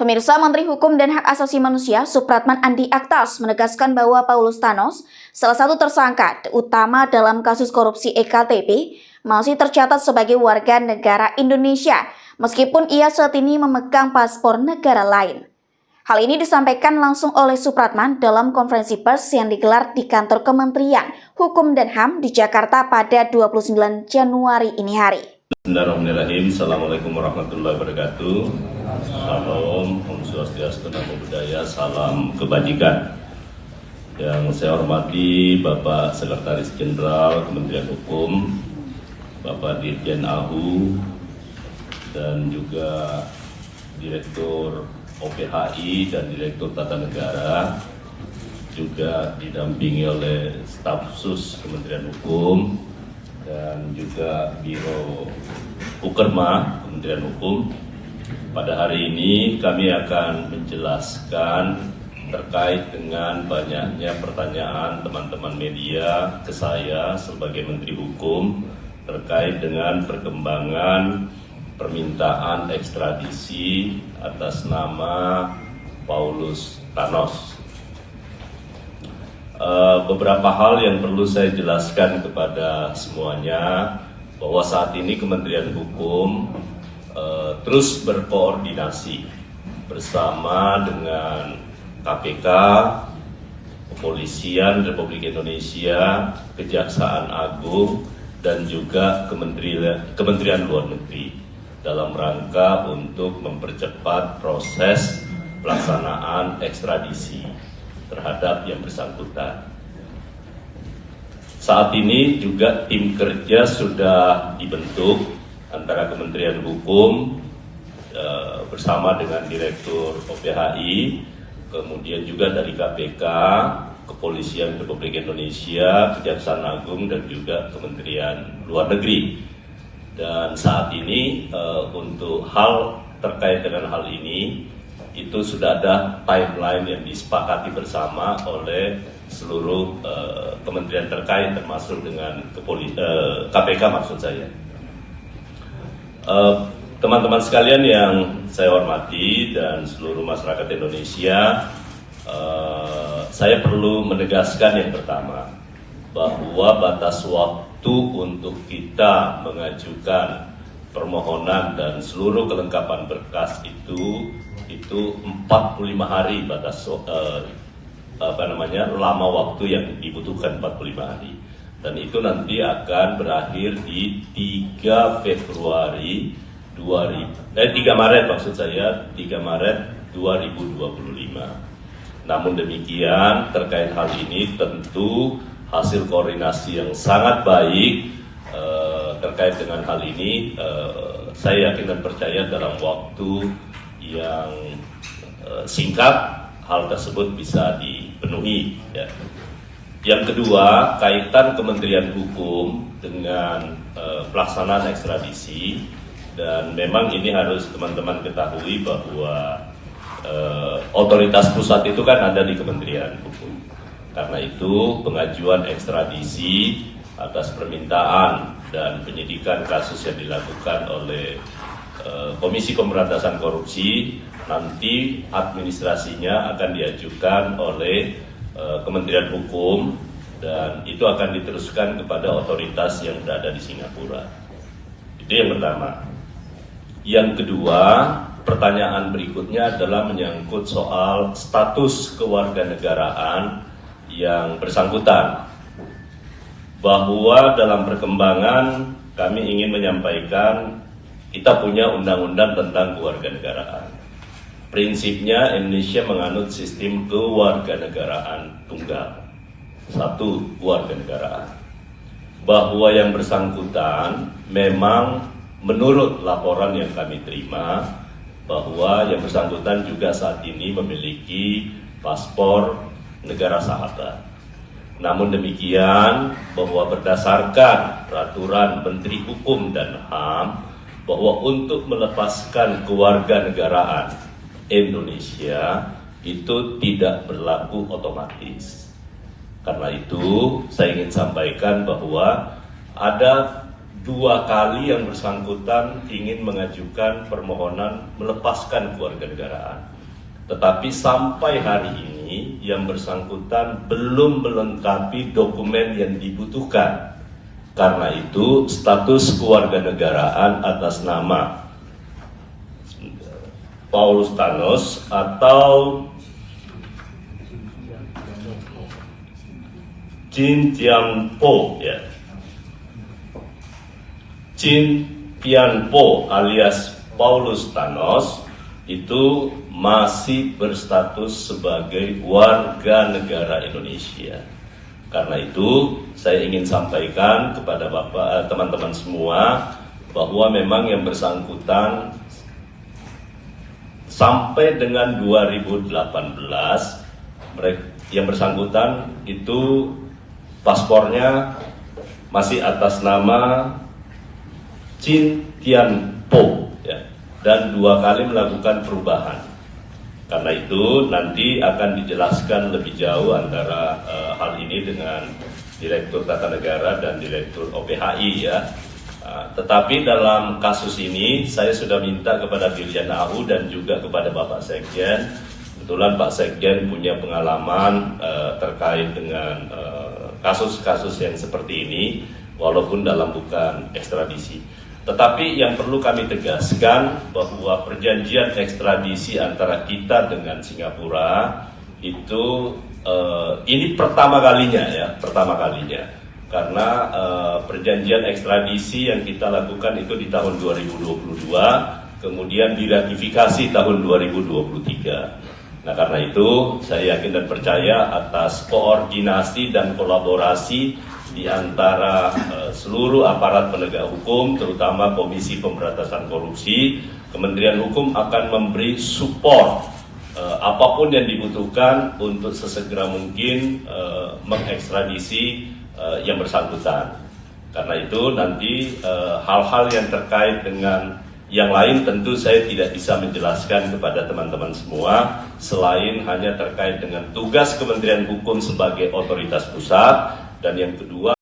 Pemirsa, Menteri Hukum dan Hak Asasi Manusia Supratman Andi Aktas menegaskan bahwa Paulus Thanos, salah satu tersangka utama dalam kasus korupsi EKTP, masih tercatat sebagai warga negara Indonesia, meskipun ia saat ini memegang paspor negara lain. Hal ini disampaikan langsung oleh Supratman dalam konferensi pers yang digelar di kantor Kementerian Hukum dan HAM di Jakarta pada 29 Januari ini hari. Bismillahirrahmanirrahim. Assalamualaikum warahmatullahi wabarakatuh. Salam, Om Swastiastu, Namo Buddhaya, salam kebajikan. Yang saya hormati Bapak Sekretaris Jenderal Kementerian Hukum, Bapak Dirjen AHU, dan juga Direktur OPHI dan Direktur Tata Negara, juga didampingi oleh staf khusus Kementerian Hukum dan juga Biro Ukerma Kementerian Hukum. Pada hari ini kami akan menjelaskan terkait dengan banyaknya pertanyaan teman-teman media ke saya sebagai Menteri Hukum terkait dengan perkembangan permintaan ekstradisi atas nama Paulus Thanos. Beberapa hal yang perlu saya jelaskan kepada semuanya, bahwa saat ini Kementerian Hukum terus berkoordinasi bersama dengan KPK, Kepolisian Republik Indonesia, Kejaksaan Agung, dan juga Kementerian Luar Negeri dalam rangka untuk mempercepat proses pelaksanaan ekstradisi terhadap yang bersangkutan. Saat ini juga tim kerja sudah dibentuk antara Kementerian Hukum bersama dengan Direktur OPHI, kemudian juga dari KPK, Kepolisian Republik Indonesia, Kejaksaan Agung, dan juga Kementerian Luar Negeri. Dan saat ini untuk hal terkait dengan hal ini, itu sudah ada timeline yang disepakati bersama oleh seluruh kementerian terkait, termasuk dengan KPK maksud saya. Teman-teman sekalian yang saya hormati dan seluruh masyarakat Indonesia, saya perlu menegaskan yang pertama, bahwa batas waktu untuk kita mengajukan permohonan dan seluruh kelengkapan berkas itu 45 hari batas lama waktu yang dibutuhkan 45 hari. Dan itu nanti akan berakhir di 3 Maret maksud saya, 3 Maret 2025. Namun demikian, terkait hal ini tentu hasil koordinasi yang sangat baik terkait dengan hal ini, saya yakin dan percaya dalam waktu yang singkat hal tersebut bisa dipenuhi. Ya. Yang kedua, kaitan Kementerian Hukum dengan pelaksanaan ekstradisi, dan memang ini harus teman-teman ketahui bahwa otoritas pusat itu kan ada di Kementerian Hukum. Karena itu pengajuan ekstradisi atas permintaan dan penyidikan kasus yang dilakukan oleh Komisi Pemberantasan Korupsi, nanti administrasinya akan diajukan oleh Kementerian Hukum, dan itu akan diteruskan kepada otoritas yang berada di Singapura. Itu yang pertama. Yang kedua, pertanyaan berikutnya adalah menyangkut soal status kewarganegaraan yang bersangkutan. Bahwa dalam perkembangan kami ingin menyampaikan kita punya undang-undang tentang kewarganegaraan. Prinsipnya Indonesia menganut sistem kewarganegaraan tunggal, satu kewarganegaraan. Bahwa yang bersangkutan memang menurut laporan yang kami terima, bahwa yang bersangkutan juga saat ini memiliki paspor negara sahabat. Namun demikian, bahwa berdasarkan peraturan Menteri Hukum dan HAM, bahwa untuk melepaskan kewarganegaraan Indonesia itu tidak berlaku otomatis. Karena itu saya ingin sampaikan bahwa ada 2 kali yang bersangkutan ingin mengajukan permohonan melepaskan kewarganegaraan. Tetapi sampai hari ini yang bersangkutan belum melengkapi dokumen yang dibutuhkan. Karena itu status kewarganegaraan atas nama Paulus Thanos atau Jin Tianpo, ya. Jin Tianpo alias Paulus Thanos itu masih berstatus sebagai warga negara Indonesia. Karena itu saya ingin sampaikan kepada Bapak, teman-teman semua bahwa memang yang bersangkutan sampai dengan 2018 yang bersangkutan itu paspornya masih atas nama Jin Tianpo, ya, dan 2 kali melakukan perubahan. Karena itu nanti akan dijelaskan lebih jauh antara hal ini dengan Direktur Tata Negara dan Direktur OPHI, ya. Tetapi dalam kasus ini saya sudah minta kepada Dirjen AU dan juga kepada Bapak Sekjen. Kebetulan Pak Sekjen punya pengalaman terkait dengan kasus-kasus yang seperti ini, walaupun dalam bukan ekstradisi. Tetapi yang perlu kami tegaskan bahwa perjanjian ekstradisi antara kita dengan Singapura itu ini pertama kalinya, ya, karena perjanjian ekstradisi yang kita lakukan itu di tahun 2022, kemudian diratifikasi tahun 2023. Nah, karena itu saya yakin dan percaya atas koordinasi dan kolaborasi di antara seluruh aparat penegak hukum, terutama Komisi Pemberantasan Korupsi, Kementerian Hukum akan memberi support apapun yang dibutuhkan untuk sesegera mungkin mengekstradisi yang bersangkutan. Karena itu nanti hal-hal yang terkait dengan yang lain tentu saya tidak bisa menjelaskan kepada teman-teman semua selain hanya terkait dengan tugas Kementerian Hukum sebagai otoritas pusat, dan yang kedua